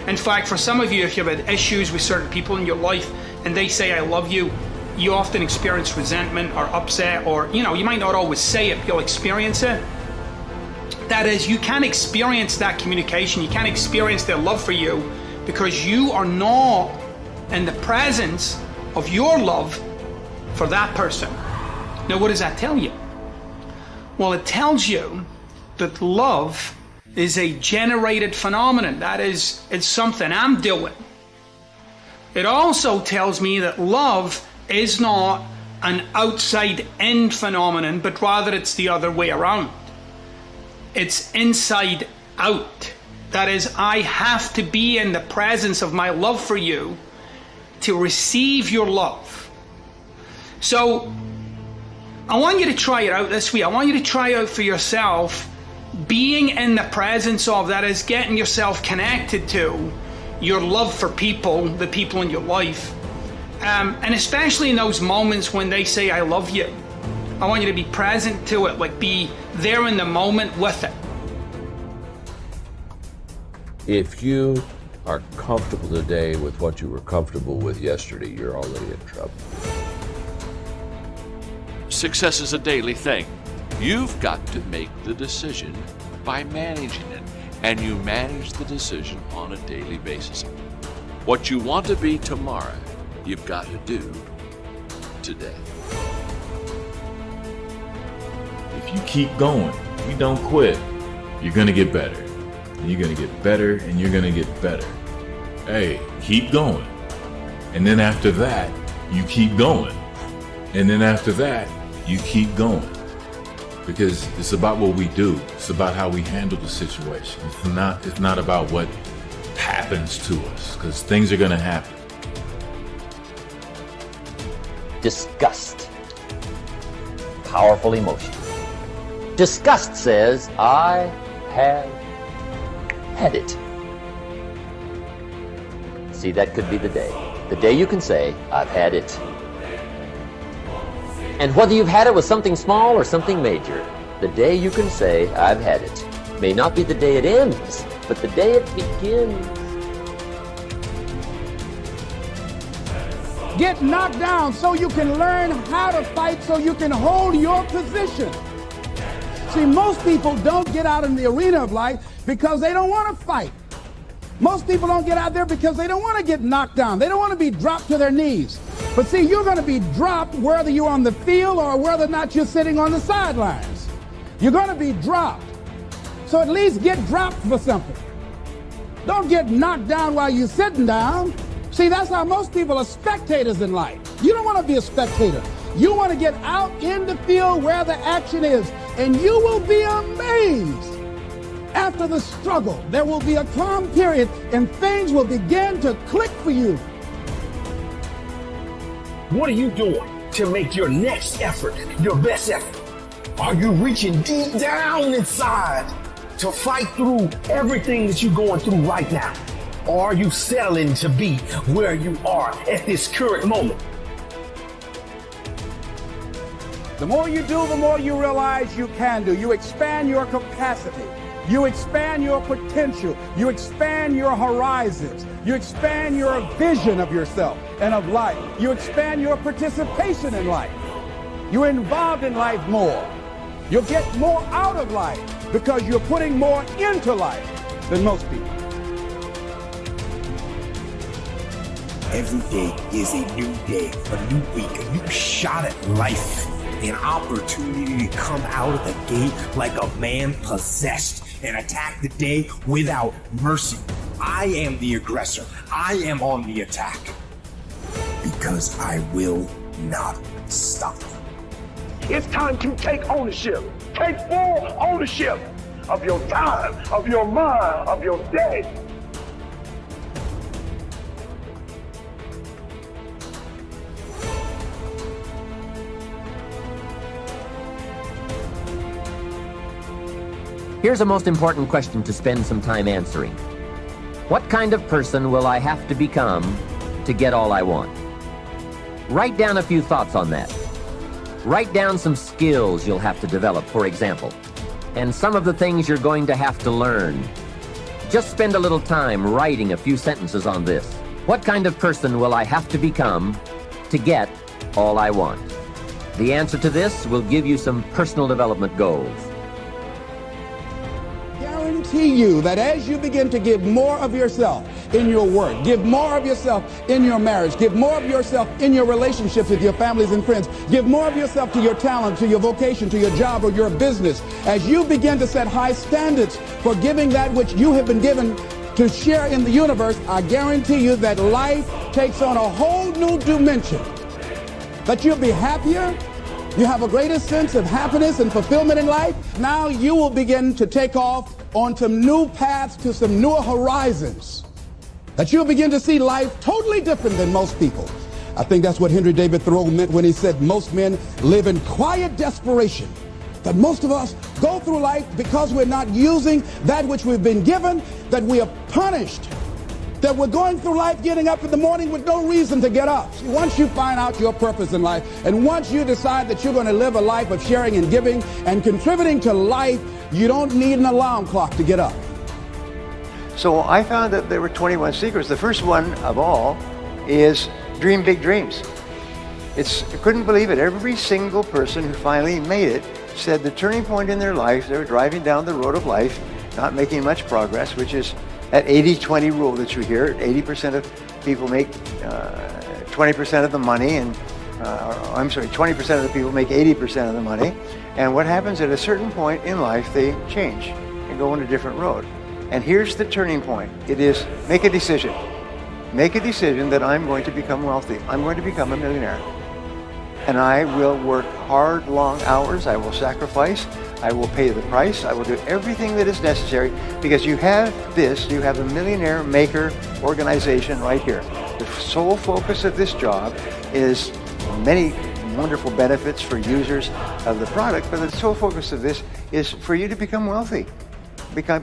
In fact, for some of you, if you've had issues with certain people in your life and they say, I love you, you often experience resentment or upset, or, you might not always say it, but you'll experience it. That is, you can't experience that communication, you can't experience their love for you because you are not in the presence of your love for that person. Now, what does that tell you? Well, it tells you that love is a generated phenomenon. That is, it's something I'm doing. It also tells me that love is not an outside-in phenomenon, but rather it's the other way around. It's inside out. That is, I have to be in the presence of my love for you to receive your love. So I want you to try it out this week. I want you to try out for yourself being in the presence of, that is, getting yourself connected to your love for people, the people in your life. And especially in those moments when they say, I love you. I want you to be present to it, like be there in the moment with it. If you are comfortable today with what you were comfortable with yesterday, you're already in trouble. Success is a daily thing. You've got to make the decision by managing it, and you manage the decision on a daily basis. What you want to be tomorrow, you've got to do today. If you keep going, you don't quit, you're gonna get better. And you're gonna get better, and you're gonna get better. Hey, keep going. And then after that, you keep going. And then after that, you keep going. Because it's about what we do. It's about how we handle the situation. It's not about what happens to us, because things are gonna happen. Disgust. Powerful emotion. Disgust says, I have had it. See, that could be the day. The day you can say, I've had it. And whether you've had it with something small or something major, the day you can say, I've had it, may not be the day it ends, but the day it begins. Get knocked down so you can learn how to fight, so you can hold your position. See, most people don't get out in the arena of life because they don't want to fight. Most people don't get out there because they don't want to get knocked down. They don't want to be dropped to their knees. But see, you're going to be dropped whether you're on the field or whether or not you're sitting on the sidelines. You're going to be dropped. So at least get dropped for something. Don't get knocked down while you're sitting down. See, that's how most people are spectators in life. You don't want to be a spectator. You want to get out in the field where the action is, and you will be amazed. After the struggle, there will be a calm period, and things will begin to click for you. What are you doing to make your next effort your best effort? Are you reaching deep down inside to fight through everything that you're going through right now? Or are you settling to be where you are at this current moment? The more you do, the more you realize you can do. You expand your capacity. You expand your potential. You expand your horizons. You expand your vision of yourself and of life. You expand your participation in life. You're involved in life more. You'll get more out of life because you're putting more into life than most people. Every day is a new day, a new week, a new shot at life, an opportunity to come out of the gate like a man possessed and attack the day without mercy. I am the aggressor. I am on the attack because I will not stop. It's time to take ownership. Take full ownership of your time, of your mind, of your day. Here's a most important question to spend some time answering. What kind of person will I have to become to get all I want? Write down a few thoughts on that. Write down some skills you'll have to develop, for example, and some of the things you're going to have to learn. Just spend a little time writing a few sentences on this. What kind of person will I have to become to get all I want? The answer to this will give you some personal development goals. guarantee you that as you begin to give more of yourself in your work, give more of yourself in your marriage, give more of yourself in your relationships with your families and friends, give more of yourself to your talent, to your vocation, to your job or your business, as you begin to set high standards for giving that which you have been given to share in the universe, I guarantee you that life takes on a whole new dimension. That you'll be happier, you have a greater sense of happiness and fulfillment in life. Now you will begin to take off on some new paths to some newer horizons. That you'll begin to see life totally different than most people. I think that's what Henry David Thoreau meant when he said most men live in quiet desperation. That most of us go through life because we're not using that which we've been given, that we are punished. That we're going through life getting up in the morning with no reason to get up. See, once you find out your purpose in life, and once you decide that you're going to live a life of sharing and giving and contributing to life, you don't need an alarm clock to get up. So I found that there were 21 secrets. The first one of all is dream big dreams. I couldn't believe it. Every single person who finally made it said the turning point in their life, they were driving down the road of life, not making much progress, which is that 80-20 rule that you hear. 80% of people make 20% of the money, and 20% of the people make 80% of the money. And what happens at a certain point in life, they change and go on a different road. And here's the turning point. It is make a decision. Make a decision that I'm going to become wealthy. I'm going to become a millionaire. And I will work hard, long hours. I will sacrifice. I will pay the price. I will do everything that is necessary, because you have this, you have a millionaire maker organization right here. The sole focus of this job is many wonderful benefits for users of the product, but the sole focus of this is for you to become wealthy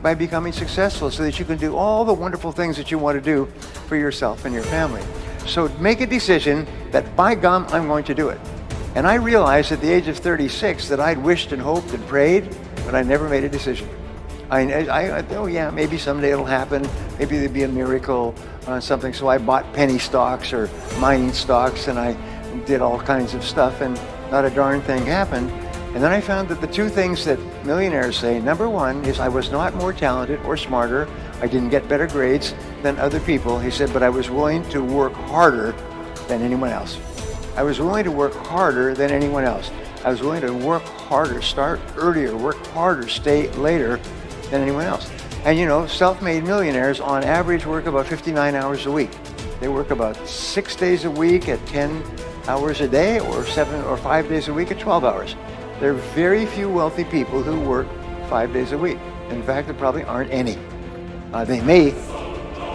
by becoming successful, so that you can do all the wonderful things that you want to do for yourself and your family. So make a decision that, by gum, I'm going to do it. And I realized at the age of 36 that I'd wished and hoped and prayed, but I never made a decision. Oh yeah, maybe someday it'll happen. Maybe there'll be a miracle on something. So I bought penny stocks or mining stocks, and I did all kinds of stuff, and not a darn thing happened. And then I found that the two things that millionaires say, number one is I was not more talented or smarter. I didn't get better grades than other people. He said, but I was willing to work harder than anyone else. I was willing to work harder than anyone else. I was willing to work harder, start earlier, work harder, stay later than anyone else. And you know, self-made millionaires on average work about 59 hours a week. They work about 6 days a week at 10 hours a day, or 7 or 5 days a week at 12 hours. There are very few wealthy people who work 5 days a week. In fact, there probably aren't any. They may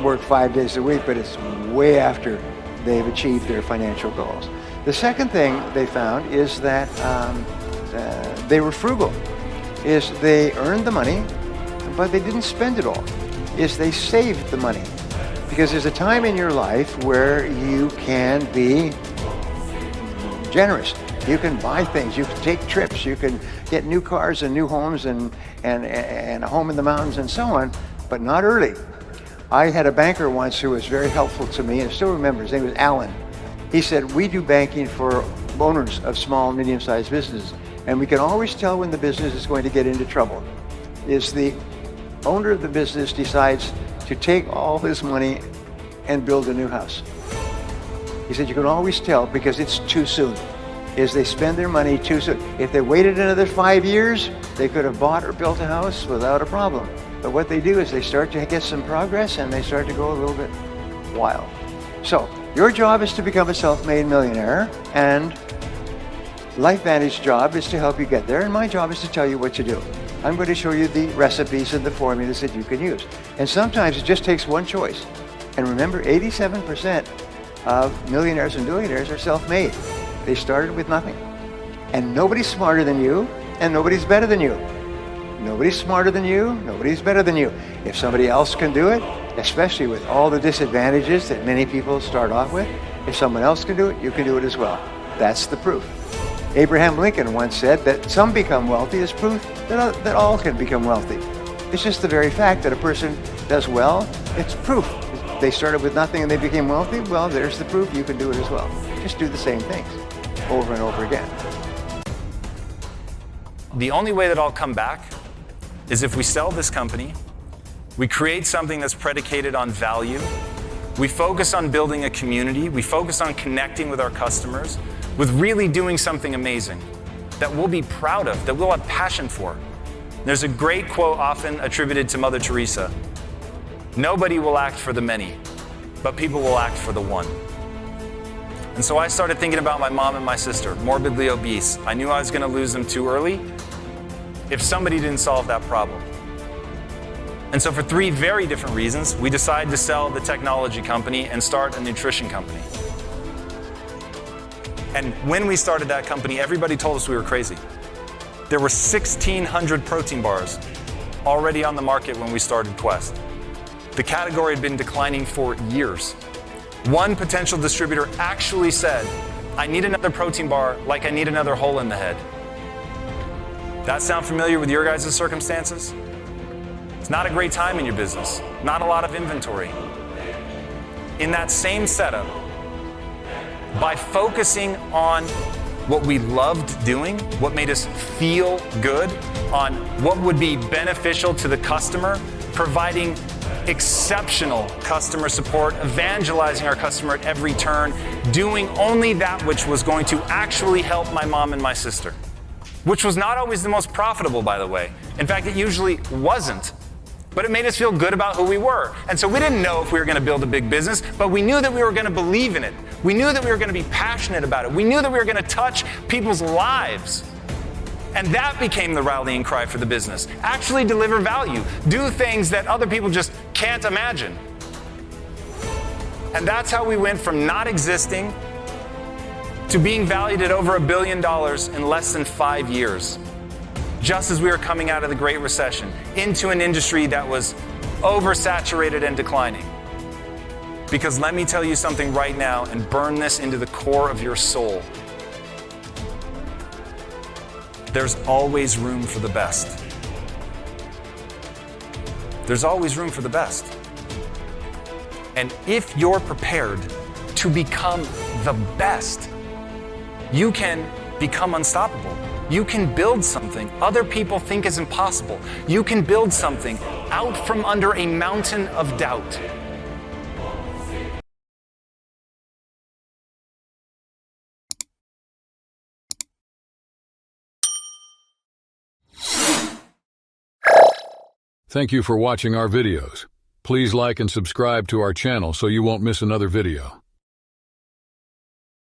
work 5 days a week, but it's way after they've achieved their financial goals. The second thing they found is that they were frugal. Is they earned the money, but they didn't spend it all. Is they saved the money. Because there's a time in your life where you can be generous. You can buy things, you can take trips, you can get new cars and new homes and a home in the mountains and so on, but not early. I had a banker once who was very helpful to me, and I still remember, his name was Alan. He said, we do banking for owners of small, medium-sized businesses, and we can always tell when the business is going to get into trouble. Is the owner of the business decides to take all his money and build a new house. He said, you can always tell because it's too soon. Is they spend their money too soon. If they waited another 5 years, they could have bought or built a house without a problem. But what they do is they start to get some progress and they start to go a little bit wild. So your job is to become a self-made millionaire, and LifeVantage's job is to help you get there, and my job is to tell you what to do. I'm going to show you the recipes and the formulas that you can use. And sometimes it just takes one choice. And remember, 87% of millionaires and billionaires are self-made. They started with nothing. And nobody's smarter than you, and nobody's better than you. Nobody's smarter than you, nobody's better than you. If somebody else can do it, especially with all the disadvantages that many people start off with, if someone else can do it, you can do it as well. That's the proof. Abraham Lincoln once said that some become wealthy is proof that all can become wealthy. It's just the very fact that a person does well, it's proof. They started with nothing and they became wealthy, well, there's the proof, you can do it as well. Just do the same things over and over again. The only way that I'll come back is if we sell this company We create something that's predicated on value. We focus on building a community. We focus on connecting with our customers, with really doing something amazing that we'll be proud of, that we'll have passion for. There's a great quote often attributed to Mother Teresa. Nobody will act for the many, but people will act for the one. And so I started thinking about my mom and my sister, morbidly obese. I knew I was going to lose them too early if somebody didn't solve that problem. And so for 3 very different reasons, we decided to sell the technology company and start a nutrition company. And when we started that company, everybody told us we were crazy. There were 1,600 protein bars already on the market when we started Quest. The category had been declining for years. One potential distributor actually said, I need another protein bar like I need another hole in the head. That sound familiar with your guys' circumstances? It's not a great time in your business, not a lot of inventory. In that same setup, by focusing on what we loved doing, what made us feel good, on what would be beneficial to the customer, providing exceptional customer support, evangelizing our customer at every turn, doing only that which was going to actually help my mom and my sister, which was not always the most profitable, by the way. In fact, it usually wasn't. But it made us feel good about who we were. And so we didn't know if we were going to build a big business, but we knew that we were going to believe in it. We knew that we were going to be passionate about it. We knew that we were going to touch people's lives. And that became the rallying cry for the business. Actually deliver value. Do things that other people just can't imagine. And that's how we went from not existing to being valued at over $1 billion in less than 5 years. Just as we were coming out of the Great Recession, into an industry that was oversaturated and declining. Because let me tell you something right now and burn this into the core of your soul. There's always room for the best. There's always room for the best. And if you're prepared to become the best, you can become unstoppable. You can build something other people think is impossible. You can build something out from under a mountain of doubt. Thank you for watching our videos. Please like and subscribe to our channel so you won't miss another video.